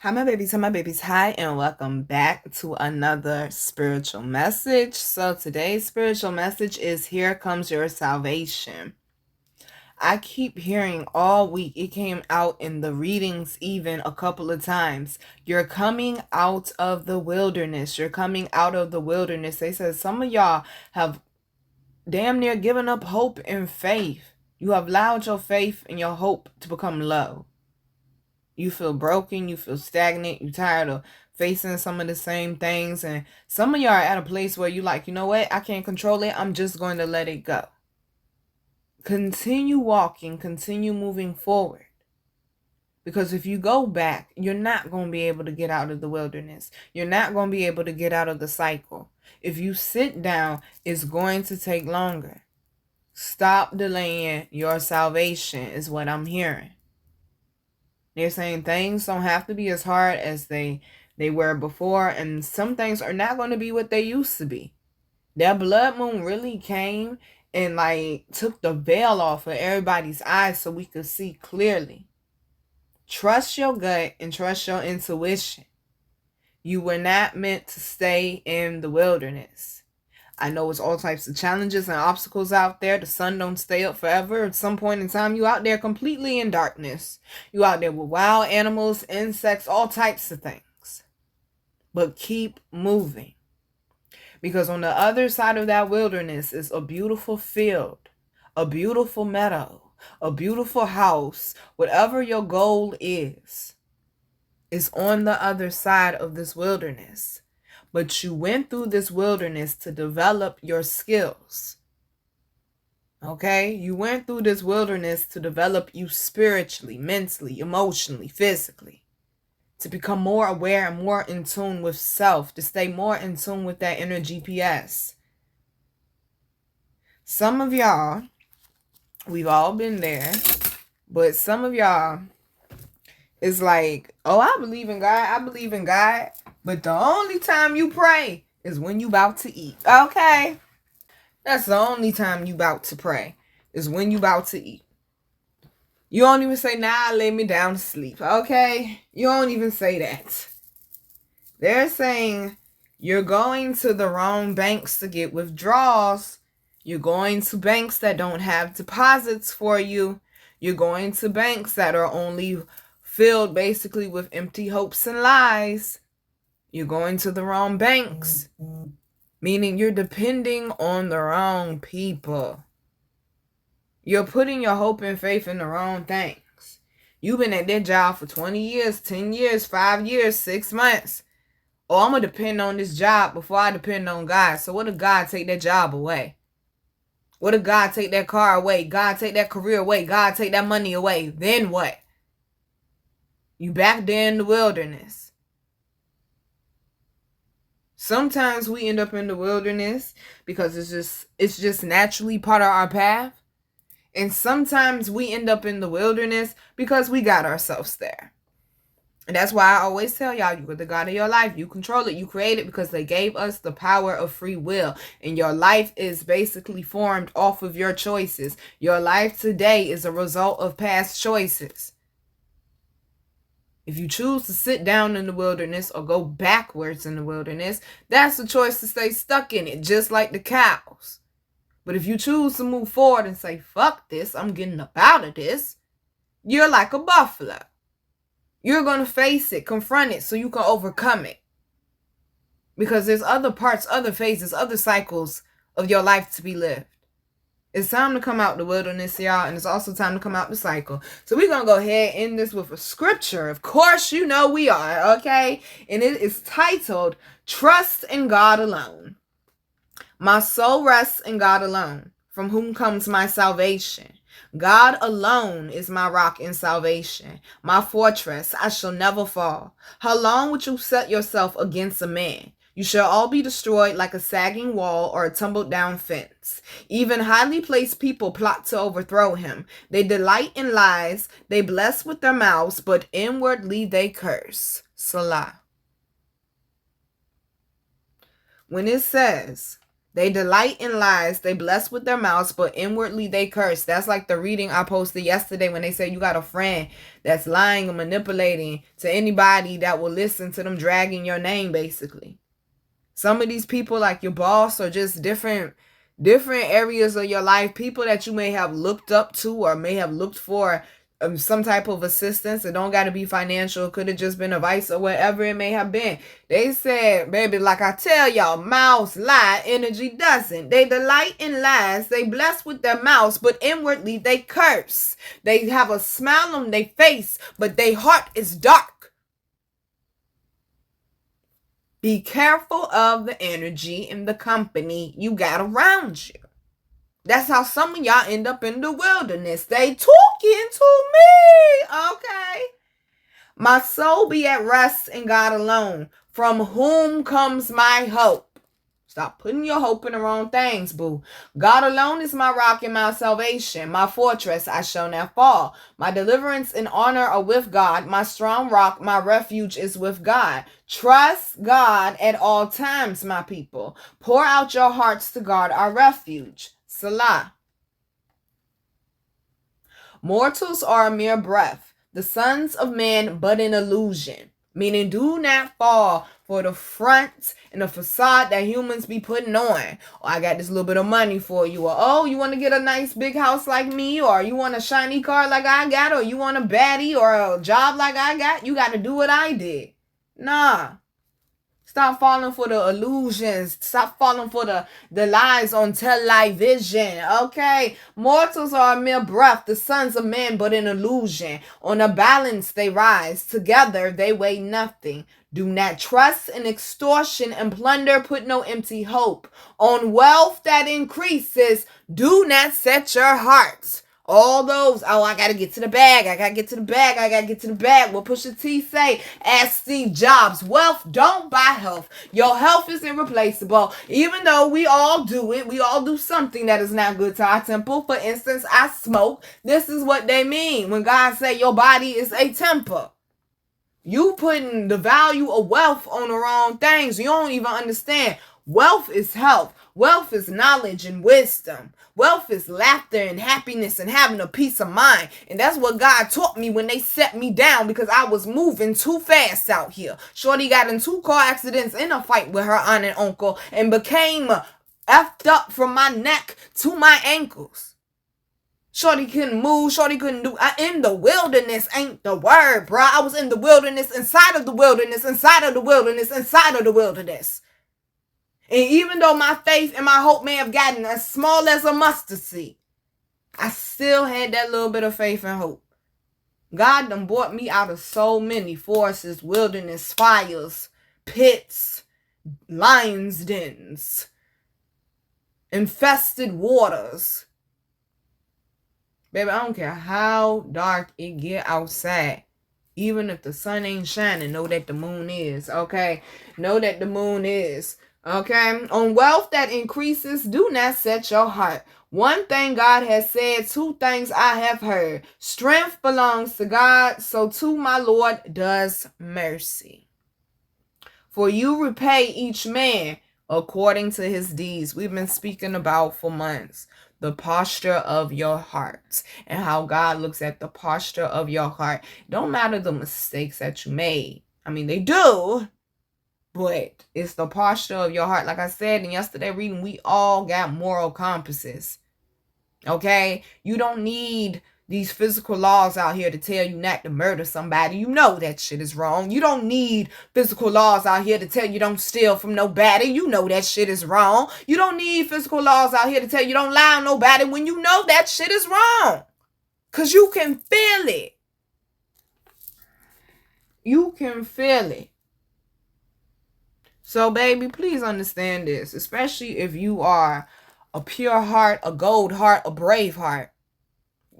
Hi, my babies. Hi, my babies. Hi, and welcome back to another spiritual message. So, today's spiritual message is Here Comes Your Salvation. I keep hearing all week, it came out in the readings even a couple of times. You're coming out of the wilderness. You're coming out of the wilderness. They said some of y'all have damn near given up hope and faith. You have allowed your faith and your hope to become low. You feel broken, you feel stagnant, you're tired of facing some of the same things, and some of y'all are at a place where you're like, you know what, I can't control it, I'm just going to let it go. Continue walking, continue moving forward. Because if you go back, you're not going to be able to get out of the wilderness. You're not going to be able to get out of the cycle. If you sit down, it's going to take longer. Stop delaying your salvation is what I'm hearing. They're saying things don't have to be as hard as they were before, and some things are not going to be what they used to be. That blood moon really came and took the veil off of everybody's eyes so we could see clearly. Trust your gut and trust your intuition. You were not meant to stay in the wilderness. I know it's all types of challenges and obstacles out there. The sun don't stay up forever. At some point in time, you out there completely in darkness. You out there with wild animals, insects, all types of things. But keep moving. Because on the other side of that wilderness is a beautiful field, a beautiful meadow, a beautiful house. Whatever your goal is on the other side of this wilderness. But you went through this wilderness to develop your skills. Okay? You went through this wilderness to develop you spiritually, mentally, emotionally, physically. To become more aware and more in tune with self. To stay more in tune with that inner GPS. Some of y'all, we've all been there. But some of y'all, it's like, oh, I believe in God. I believe in God. But the only time you pray is when you about to eat. Okay? That's the only time you about to pray. Is when you about to eat. You don't even say, nah, lay me down to sleep. Okay? You don't even say that. They're saying you're going to the wrong banks to get withdrawals. You're going to banks that don't have deposits for you. You're going to banks that are only filled basically with empty hopes and lies. You're going to the wrong banks, meaning you're depending on the wrong people. You're putting your hope and faith in the wrong things. You've been at that job for 20 years, 10 years, 5 years, 6 months. Oh, I'm going to depend on this job before I depend on God. So what if God take that job away? What if God take that car away? God take that career away? God take that money away? Then what? You back there in the wilderness. Sometimes we end up in the wilderness because it's just naturally part of our path. And sometimes we end up in the wilderness because we got ourselves there. And that's why I always tell y'all, you are the God of your life. You control it. You create it because they gave us the power of free will. And your life is basically formed off of your choices. Your life today is a result of past choices. If you choose to sit down in the wilderness or go backwards in the wilderness, that's the choice to stay stuck in it, just like the cows. But if you choose to move forward and say, fuck this, I'm getting up out of this, you're like a buffalo. You're going to face it, confront it, so you can overcome it. Because there's other parts, other phases, other cycles of your life to be lived. It's time to come out the wilderness, y'all, and it's also time to come out the cycle. So we're going to go ahead and end this with a scripture. Of course, you know we are, okay? And it is titled, Trust in God Alone. My soul rests in God alone, from whom comes my salvation. God alone is my rock in salvation, my fortress, I shall never fall. How long would you set yourself against a man? You shall all be destroyed like a sagging wall or a tumbled down fence. Even highly placed people plot to overthrow him. They delight in lies, they bless with their mouths, but inwardly they curse. Salah. When it says They delight in lies. They bless with their mouths, but inwardly they curse. That's like the reading I posted yesterday when they say you got a friend that's lying and manipulating to anybody that will listen to them dragging your name, basically. Some of these people, like your boss, or just different areas of your life, people that you may have looked up to or may have looked for some type of assistance. It don't got to be financial. It could have just been advice or whatever it may have been. They said, baby, like I tell y'all, mouths lie, energy doesn't. They delight in lies. They bless with their mouths, but inwardly they curse. They have a smile on their face, but their heart is dark. Be careful of the energy and the company you got around you. That's how some of y'all end up in the wilderness. They talking to me, okay? My soul be at rest in God alone, from whom comes my hope. Stop putting your hope in the wrong things, boo. God alone is my rock and my salvation, my fortress, I shall not fall. My deliverance and honor are with God. My strong rock, my refuge is with God. Trust God at all times, my people. Pour out your hearts to God, our refuge. Salah. Mortals are a mere breath, the sons of men but an illusion. Meaning, do not fall for the front and the facade that humans be putting on. Oh, I got this little bit of money for you. Or, oh, you want to get a nice big house like me? Or you want a shiny car like I got? Or you want a baddie or a job like I got? You got to do what I did. Nah. Stop falling for the illusions. Stop falling for the lies on television. Okay? Mortals are a mere breath, the sons of men, but an illusion. On a balance they rise. Together they weigh nothing. Do not trust in extortion and plunder. Put no empty hope. On wealth that increases, do not set your hearts. All those, oh, I got to get to the bag. I got to get to the bag. I got to get to the bag. What Pusha T say? Ask Steve Jobs. Wealth don't buy health. Your health is irreplaceable. Even though we all do it, we all do something that is not good to our temple. For instance, I smoke. This is what they mean when God say your body is a temple. You putting the value of wealth on the wrong things. You don't even understand. Wealth is health. Wealth is knowledge and wisdom. Wealth is laughter and happiness and having a peace of mind. And that's what God taught me when they set me down because I was moving too fast out here. Shorty got in 2 car accidents in a fight with her aunt and uncle and became effed up from my neck to my ankles. Shorty couldn't move. Shorty couldn't do. In the wilderness ain't the word, bro. I was in the wilderness, inside of the wilderness, inside of the wilderness, inside of the wilderness. And even though my faith and my hope may have gotten as small as a mustard seed, I still had that little bit of faith and hope. God done brought me out of so many forests, wilderness, fires, pits, lions' dens, infested waters. Baby, I don't care how dark it get outside. Even if the sun ain't shining, know that the moon is, okay? Know that the moon is. Okay, on wealth that increases, do not set your heart. One thing God has said, 2 things I have heard. Strength belongs to God, so too my Lord does mercy. For you repay each man according to his deeds. We've been speaking about for months the posture of your heart and how God looks at the posture of your heart. Don't matter the mistakes that you made. I mean, they do. But it's the posture of your heart. Like I said in yesterday reading, we all got moral compasses. Okay? You don't need these physical laws out here to tell you not to murder somebody. You know that shit is wrong. You don't need physical laws out here to tell you don't steal from nobody. You know that shit is wrong. You don't need physical laws out here to tell you don't lie on nobody when you know that shit is wrong. Because you can feel it. You can feel it. So, baby, please understand this, especially if you are a pure heart, a gold heart, a brave heart.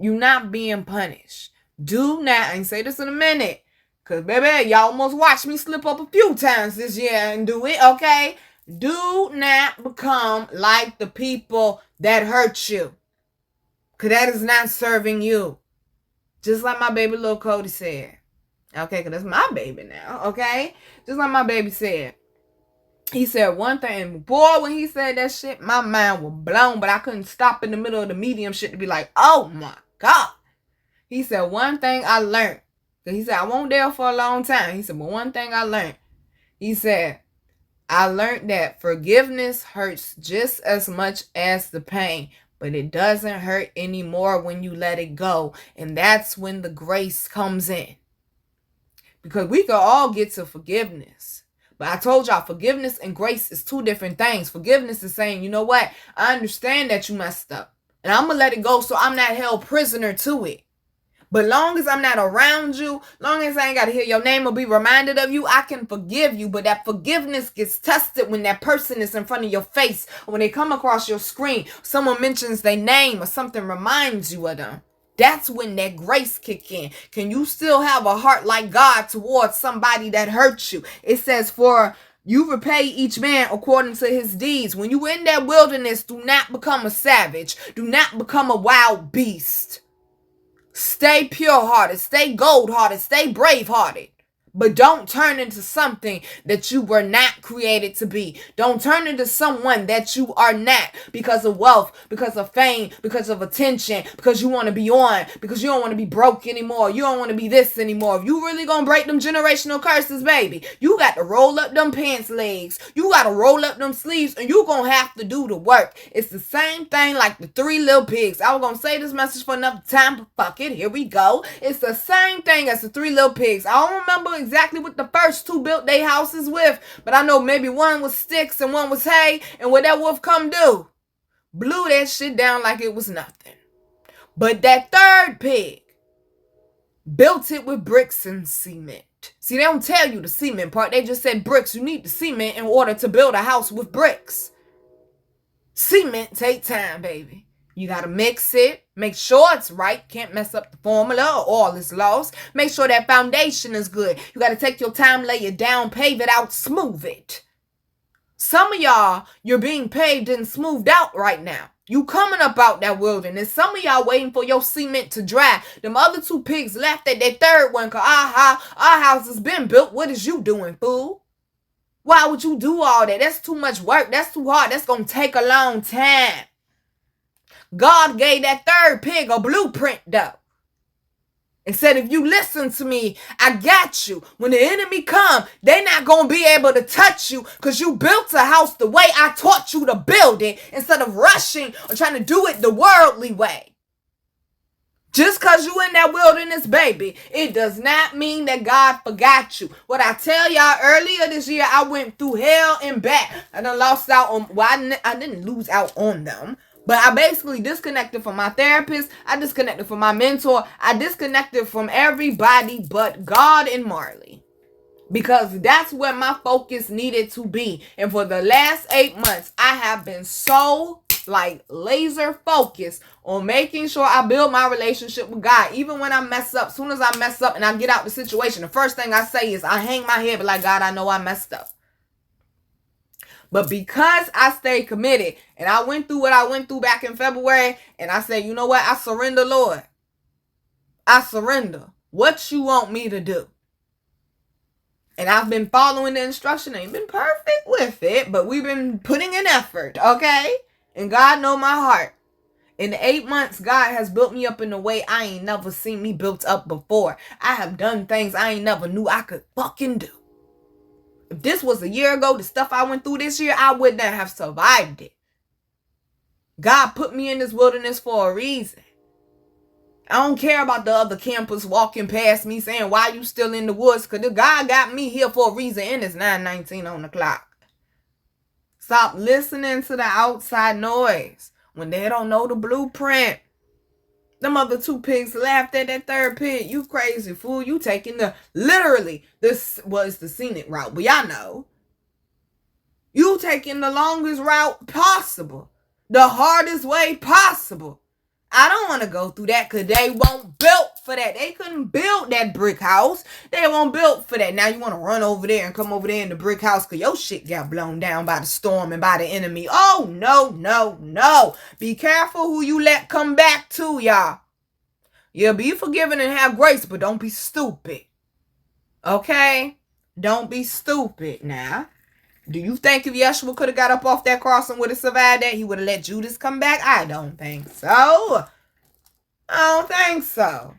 You're not being punished. Do not, and say this in a minute, because, baby, y'all almost watched me slip up a few times this year and do it, okay? Do not become like the people that hurt you, because that is not serving you. Just like my baby little Cody said, okay, because that's my baby now, okay? Just like my baby said. He said one thing, boy, when he said that shit, my mind was blown, but I couldn't stop in the middle of the medium shit to be like, oh my God. He said one thing I learned. He said, I won't there for a long time. He said, but one thing I learned. He said, I learned that forgiveness hurts just as much as the pain, but it doesn't hurt anymore when you let it go. And that's when the grace comes in. Because we could all get to forgiveness. But I told y'all, forgiveness and grace is two different things. Forgiveness is saying, you know what? I understand that you messed up. And I'm going to let it go so I'm not held prisoner to it. But long as I'm not around you, long as I ain't got to hear your name or be reminded of you, I can forgive you. But that forgiveness gets tested when that person is in front of your face. Or when they come across your screen, someone mentions their name or something reminds you of them. That's when that grace kick in. Can you still have a heart like God towards somebody that hurts you? It says, for you repay each man according to his deeds. When you in that wilderness, do not become a savage. Do not become a wild beast. Stay pure-hearted. Stay gold-hearted. Stay brave-hearted. But don't turn into something that you were not created to be. Don't turn into someone that you are not because of wealth, because of fame, because of attention, because you want to be on, because you don't want to be broke anymore. You don't want to be this anymore. If you really gonna break them generational curses, baby, you got to roll up them pants legs. You got to roll up them sleeves, and you gonna have to do the work. It's the same thing like the 3 little pigs. I was gonna say this message for enough time, but fuck it. Here we go. It's the same thing as the 3 little pigs. I don't remember exactly what the first 2 built their houses with, but I know maybe one was sticks and one was hay, and what that wolf come do? Blew that shit down like it was nothing. But that 3rd pig built it with bricks and cement. See, they don't tell you the cement part. They just said bricks. You need the cement in order to build a house with bricks. Cement take time, baby. You got to mix it. Make sure it's right. Can't mess up the formula or all is lost. Make sure that foundation is good. You got to take your time, lay it down, pave it out, smooth it. Some of y'all, you're being paved and smoothed out right now. You coming up out that wilderness. Some of y'all waiting for your cement to dry. Them other 2 pigs left at that 3rd one because our house has been built. What is you doing, fool? Why would you do all that? That's too much work. That's too hard. That's going to take a long time. God gave that 3rd pig a blueprint, though. And said, if you listen to me, I got you. When the enemy come, they not going to be able to touch you because you built a house the way I taught you to build it instead of rushing or trying to do it the worldly way. Just because you in that wilderness, baby, it does not mean that God forgot you. What I tell y'all, earlier this year, I went through hell and back. I done lost out on, well, I didn't lose out on them. But I basically disconnected from my therapist. I disconnected from my mentor. I disconnected from everybody but God and Marley. Because that's where my focus needed to be. And for the last 8 months, I have been so laser focused on making sure I build my relationship with God. Even when I mess up, as soon as I mess up and I get out the situation, the first thing I say is I hang my head, but like, God, I know I messed up. But because I stayed committed and I went through what I went through back in February, and I said, you know what? I surrender, Lord. I surrender. What you want me to do? And I've been following the instruction. I ain't been perfect with it, but we've been putting in effort, okay? And God know my heart. In the 8 months, God has built me up in a way I ain't never seen me built up before. I have done things I ain't never knew I could fucking do. If this was a year ago, the stuff I went through this year, I would not have survived it. God put me in this wilderness for a reason. I don't care about the other campers walking past me saying, why you still in the woods? Because God got me here for a reason, and it's 9:19 on the clock. Stop listening to the outside noise when they don't know the blueprint. Them other 2 pigs laughed at that 3rd pig. You crazy fool. You taking this was the scenic route. But y'all know. You taking the longest route possible. The hardest way possible. I don't want to go through that because they won't built for that. They couldn't build that brick house. They won't built for that. Now you want to run over there and come over there in the brick house because your shit got blown down by the storm and by the enemy. Oh, no, no, no. Be careful who you let come back to, y'all. Yeah, be forgiven and have grace, but don't be stupid. Okay? Don't be stupid now. Do you think if Yeshua could have got up off that cross and would have survived that, he would have let Judas come back? I don't think so. I don't think so.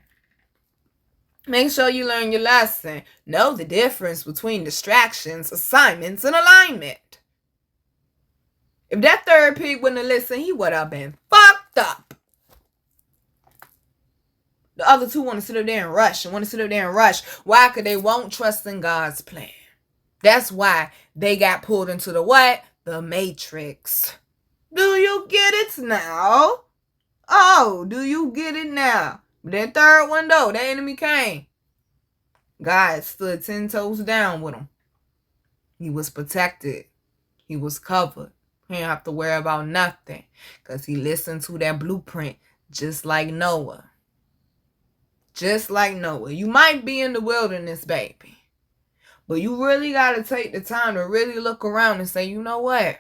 Make sure you learn your lesson. Know the difference between distractions, assignments, and alignment. If that third pig wouldn't have listened, he would have been fucked up. The other two want to sit up there and rush. Why? Because they won't trust in God's plan. That's why they got pulled into the what? The matrix. Do you get it now? Oh, do you get it now? That third one, though, the enemy came. God stood 10 toes down with him. He was protected. He was covered. He didn't have to worry about nothing because he listened to that blueprint just like Noah. Just like Noah. You might be in the wilderness, baby, but you really got to take the time to really look around and say, you know what?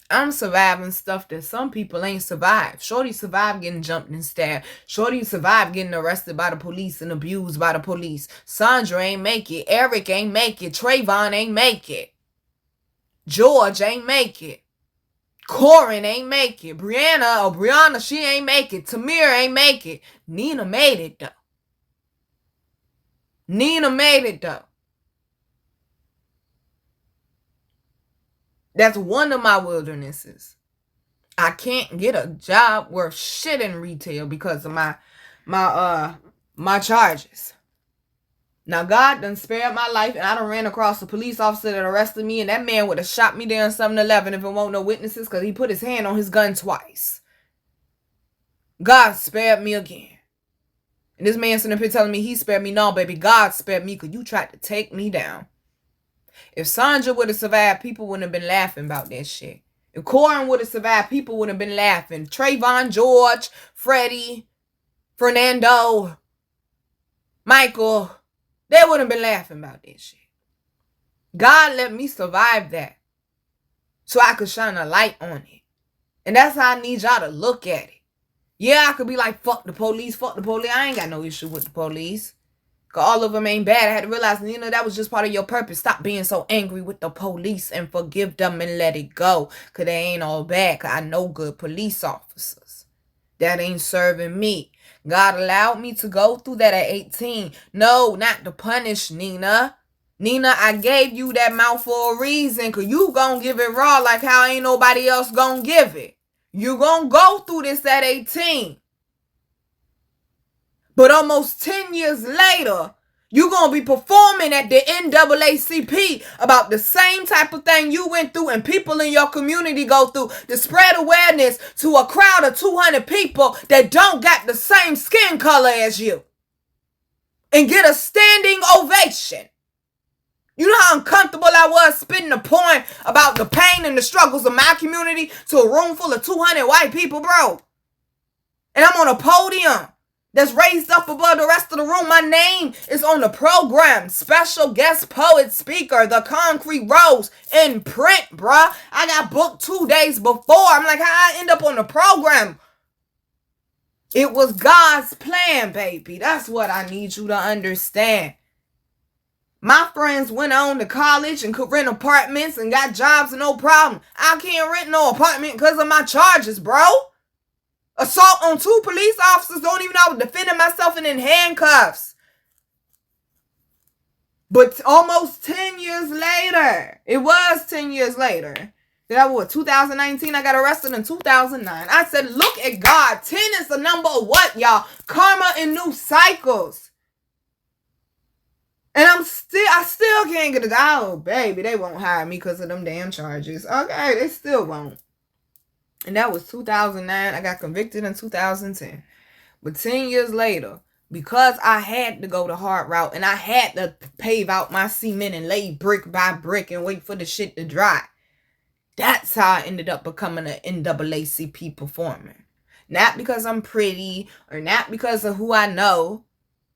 I'm surviving stuff that some people ain't survived. Shorty survived getting jumped and stabbed. Shorty survived getting arrested by the police and abused by the police. Sandra ain't make it. Eric ain't make it. Trayvon ain't make it. George ain't make it. Corin ain't make it. Brianna, she ain't make it. Tamir ain't make it. Nina made it, though. That's one of my wildernesses. I can't get a job worth shit in retail because of my charges. Now, God done spared my life, and I done ran across a police officer that arrested me, and that man would have shot me there in 7-Eleven if it won't no witnesses because he put his hand on his gun twice. God spared me again. And this man sitting up here telling me he spared me. No, baby, God spared me because you tried to take me down. If Sandra would have survived, people wouldn't have been laughing about that shit. If Corin would have survived, people would have been laughing. Trayvon, George, Freddie, Fernando, Michael, they wouldn't have been laughing about that shit. God let me survive that so I could shine a light on it. And that's how I need y'all to look at it. Yeah, I could be like, fuck the police. I ain't got no issue with the police. Because all of them ain't bad. I had to realize, that was just part of your purpose. Stop being so angry with the police and forgive them and let it go. Because they ain't all bad. Because I know good police officers. That ain't serving me. God allowed me to go through that at 18. No, not to punish Nina. Nina, I gave you that mouth for a reason. Because you gonna give it raw like how ain't nobody else gonna give it. You gonna go through this at 18. But almost 10 years later, you're going to be performing at the NAACP about the same type of thing you went through and people in your community go through to spread awareness to a crowd of 200 people that don't got the same skin color as you. And get a standing ovation. You know how uncomfortable I was spitting a poem about the pain and the struggles of my community to a room full of 200 white people, bro. And I'm on a podium that's raised up above the rest of the room. My name is on the program. Special guest poet speaker, the Koncrete Rose, in print, bruh. I got booked 2 days before. I'm like, how I end up on the program? It was God's plan, baby. That's what I need you to understand. My friends went on to college and could rent apartments and got jobs and no problem. I can't rent no apartment because of my charges, bro. Assault on 2 police officers. Don't even know I was defending myself and in handcuffs. But almost 10 years later, it was 10 years later, that 2019, I got arrested in 2009. I said, look at God. 10 is the number of what, y'all? Karma and new cycles. And I still can't get it out. Baby, they won't hire me because of them damn charges. Okay, they still won't. And that was 2009. I got convicted in 2010. But 10 years later, because I had to go the hard route and I had to pave out my cement and lay brick by brick and wait for the shit to dry, that's how I ended up becoming an NAACP performer. Not because I'm pretty or not because of who I know.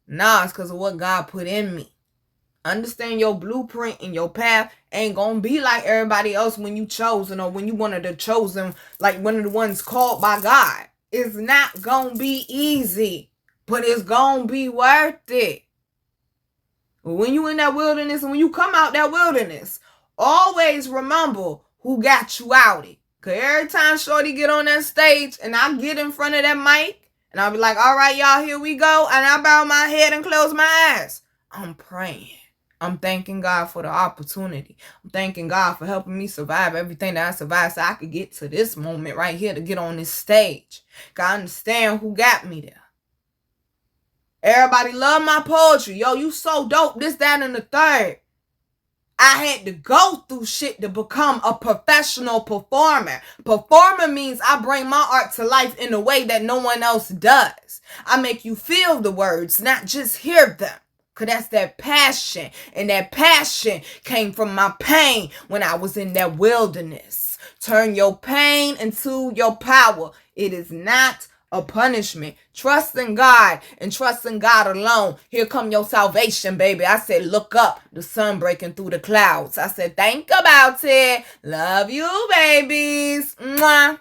Nah, it's because of what God put in me. Understand your blueprint and your path ain't gonna be like everybody else when you chosen or when you one of the chosen, like one of the ones called by God. It's not gonna be easy, but it's gonna be worth it. But when you in that wilderness and when you come out that wilderness, always remember who got you outed. Because every time Shorty get on that stage and I get in front of that mic and I'll be like, all right, y'all, here we go. And I bow my head and close my eyes. I'm praying. I'm thanking God for the opportunity. I'm thanking God for helping me survive everything that I survived so I could get to this moment right here to get on this stage. Because I understand who got me there. Everybody love my poetry. Yo, you so dope. This, that, and the third. I had to go through shit to become a professional performer. Performer means I bring my art to life in a way that no one else does. I make you feel the words, not just hear them. Because that's that passion. And that passion came from my pain when I was in that wilderness. Turn your pain into your power. It is not a punishment. Trust in God and trust in God alone. Here come your salvation, baby. I said, look up. The sun breaking through the clouds. I said, think about it. Love you, babies. Mwah.